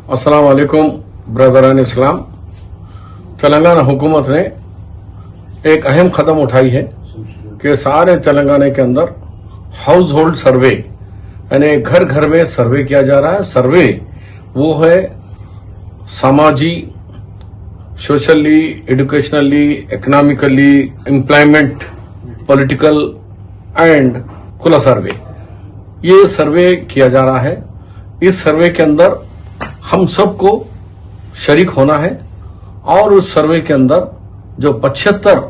अस्सलाम वालेकुम ब्रदरान इस्लाम। तेलंगाना हुकूमत ने एक अहम कदम उठाई है कि सारे तेलंगाना के अंदर हाउस होल्ड सर्वे यानी घर घर में सर्वे किया जा रहा है। सर्वे वो है सामाजी, socially, educationally, economically, employment, political and खुला सर्वे। ये सर्वे किया जा रहा है। इस सर्वे के अंदर हम सबको शरीक होना है और उस सर्वे के अंदर जो 75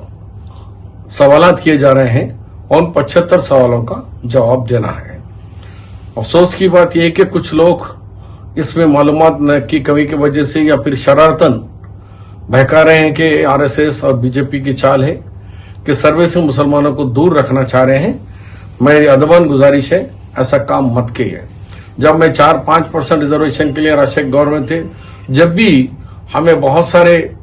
सवालात किए जा रहे हैं उन 75 सवालों का जवाब देना है। अफसोस की बात यह है कि कुछ लोग इसमें मालूमात की कमी की वजह से या फिर शरारतन बहका रहे हैं कि आरएसएस और बीजेपी की चाल है कि सर्वे से मुसलमानों को दूर रखना चाह रहे हैं। मेरी अदबन गुजारिश है, ऐसा काम मत कीजिए। जब मैं 4-5% रिजर्वेशन के लिए राष्ट्रीय गवर्नमेंट थे, जब भी हमें बहुत सारे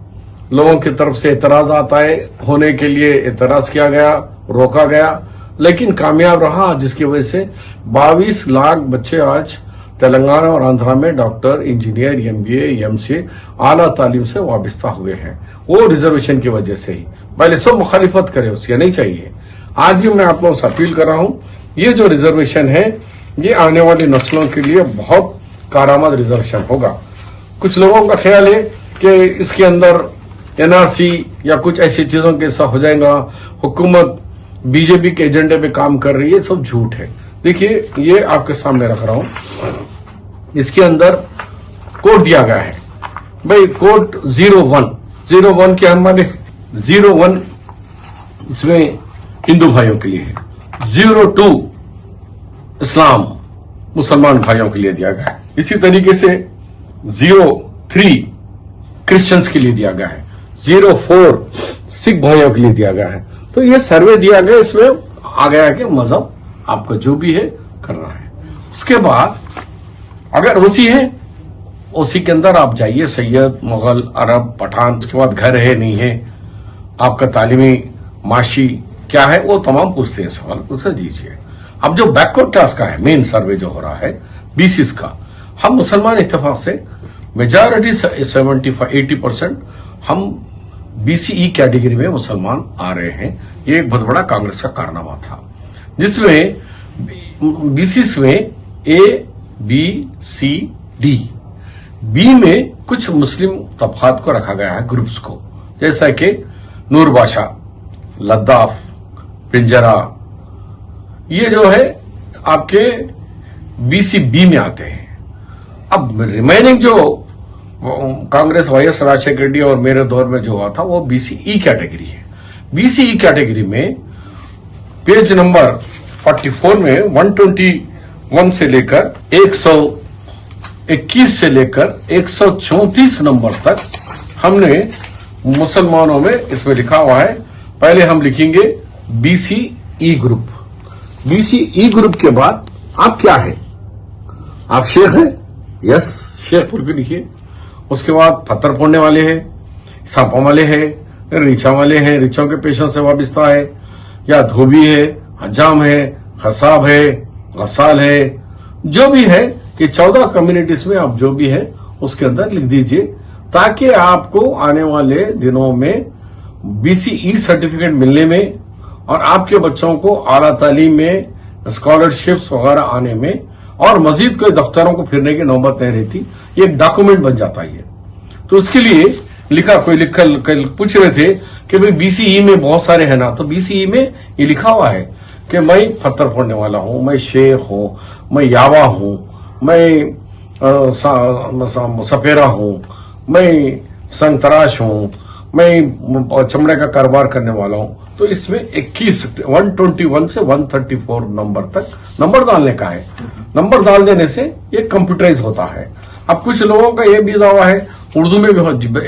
लोगों की तरफ से एतराज आता है, होने के लिए एतराज किया गया, रोका गया, लेकिन कामयाब रहा, जिसकी वजह से 22 लाख बच्चे आज तेलंगाना और आंध्रा में डॉक्टर, इंजीनियर, एमबीए, एमसीए आला तालीम से वाबस्ता हुए हैं। वो रिजर्वेशन की वजह से ही। पहले सब मुखालिफत करे, उसके नहीं चाहिए। आज भी मैं आप लोगों से अपील कर रहा हूं, ये जो रिजर्वेशन है ये आने वाली नस्लों के लिए बहुत कारआमद रिजर्वेशन होगा। कुछ लोगों का ख्याल है कि इसके अंदर एनआरसी या कुछ ऐसी चीजों के ऐसा हो जाएगा, हुकूमत बीजेपी के एजेंडे पे काम कर रही है, सब झूठ है। देखिए, ये आपके सामने रख रहा हूं। इसके अंदर कोड दिया गया है भाई, कोड 01 के हमारे 01 इसमें हिंदू भाइयों के लिए है, 02 इस्लाम मुसलमान भाइयों के लिए दिया गया है। इसी तरीके से 03 क्रिश्चियंस के लिए दिया गया है, 04 सिख भाइयों के लिए दिया गया है। तो ये सर्वे दिया गया, इसमें आ गया कि मजहब आपका जो भी है करना है। उसके बाद अगर ओसी है, ओसी के अंदर आप जाइए, सैयद, मुगल, अरब, पठान, उसके बाद घर है नहीं है, आपका तालीमी माशी क्या है, वो तमाम पूछते हैं सवाल, पूछ दीजिए। अब जो बैकवर्ड क्लास का है, मेन सर्वे जो हो रहा है बीसीस का, हम मुसलमान इत्तेफाक से मेजॉरिटी 75-80% हम बीसीई कैटेगरी में मुसलमान आ रहे हैं। ये एक बहुत बड़ा कांग्रेस का कारनामा था, जिसमें बीसीस में ए, बी, सी, डी, बी में कुछ मुस्लिम तबकात को रखा गया है, ग्रुप्स को, जैसा कि नूर बादशाह, लद्दाफ, पिंजरा, ये जो है आपके बीसीबी में आते हैं। अब रिमेनिंग जो कांग्रेस, वाईएस राजशेखर रेड्डी और मेरे दौर में जो हुआ था वो बीसीई कैटेगरी है। बीसीई कैटेगरी में पेज नंबर 44 में 121 से लेकर 121 से लेकर 134 नंबर तक हमने मुसलमानों में इसमें लिखा हुआ है। पहले हम लिखेंगे बीसीई ग्रुप। बीसीई ग्रुप के बाद आप क्या है? आप शेख हैं? यस, शेख बोल के लिखिए। उसके बाद पत्थर फोड़ने वाले हैं, सांपा वाले हैं, रीछा वाले हैं, रीछों के पेशों से वाबस्ता है, या धोबी है, हजाम है, खसाब है, गसाल है, जो भी है कि 14 कम्युनिटीज में आप जो भी है उसके अंदर लिख दीजिए, ताकि आपको आने वाले दिनों में बीसीई सर्टिफिकेट मिलने में और आपके बच्चों को आला तालीम में स्कॉलरशिप्स वगैरह आने में और मजीद कोई दफ्तरों को फिरने की नौबत नहीं रहती। ये एक डॉक्यूमेंट बन जाता है। तो उसके लिए लिखा, कोई कल पूछ रहे थे कि भाई बीसीई में बहुत सारे हैं ना, तो बीसीई में ये लिखा हुआ है कि मैं पत्थर फोड़ने वाला हूं, मैं शेख हूं, मैं यावा हूं, मैं सपेरा हूं, मैं संतराश हूं, मैं चमड़े का कारोबार करने वाला हूं। तो इसमें 121 से 134 नंबर तक नंबर डालने का है। नंबर डाल देने से ये कंप्यूटराइज होता है। अब कुछ लोगों का ये भी दावा है, उर्दू में भी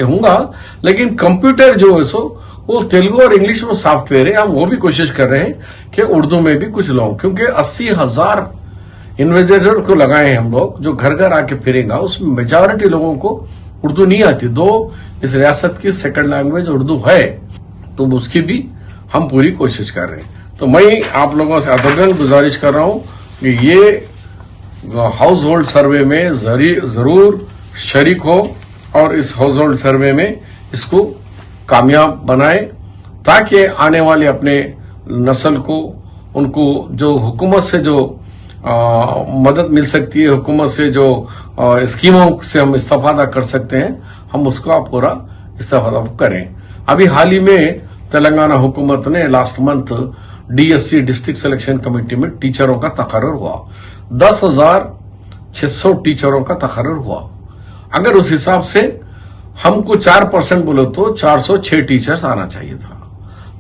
होगा, लेकिन कंप्यूटर जो है सो वो तेलुगु और इंग्लिश में सॉफ्टवेयर है। हम वो भी कोशिश कर रहे हैं कि उर्दू में भी कुछ लोग, क्योंकि 80,000 इन्वेस्टर को लगाए हैं हम लोग, जो घर घर आके फिरेगा, उसमें मेजॉरिटी लोगों को उर्दू नहीं आती। दो इस रियासत की सेकंड लैंग्वेज उर्दू है, तो उसकी भी हम पूरी कोशिश कर रहे हैं। तो मैं आप लोगों से अदबन गुजारिश कर रहा हूं कि ये हाउस होल्ड सर्वे में जरूर शरीक हो और इस हाउस होल्ड सर्वे में इसको कामयाब बनाए, ताकि आने वाले अपने नस्ल को, उनको जो हुकूमत से जो मदद मिल सकती है, हुकूमत से जो स्कीमों से हम इस्तेफादा कर सकते हैं, हम उसका पूरा इस्तेफादा करें। अभी हाल ही में तेलंगाना हुकूमत ने last month DSC district selection committee में टीचरों का तकर्रुर हुआ। 10,600 टीचरों का तकर्रुर हुआ। अगर उस हिसाब से हमको 4% बोले तो 406 टीचर्स आना चाहिए था,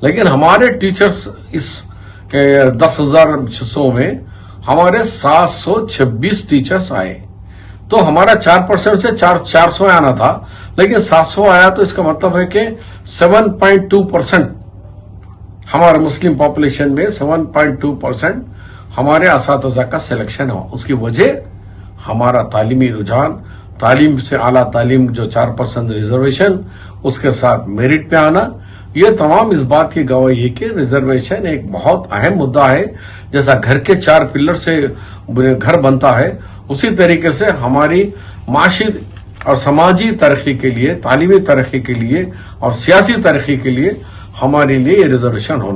लेकिन हमारे टीचर्स इस 10,600 में हमारे 726 टीचर्स आए। तो हमारा 4% से 400 आना था, लेकिन 700 आया। तो इसका मतलब है कि 7.2% हमारे मुस्लिम पॉपुलेशन में 7.2% हमारे असातिज़ा का सिलेक्शन हुआ। उसकी वजह हमारा तालीमी रुझान, तालीम से आला तालीम जो 4% रिजर्वेशन, उसके साथ मेरिट पे आना, ये तमाम इस बात की गवाही है कि रिजर्वेशन एक बहुत अहम मुद्दा है। जैसा घर के 4 पिलर से घर बनता है, उसी तरीके से हमारी माशी और समाजी तरक्की के लिए, तालीमी तरक्की के लिए और सियासी तरक्की के लिए हमारे लिए ये रिजर्वेशन होना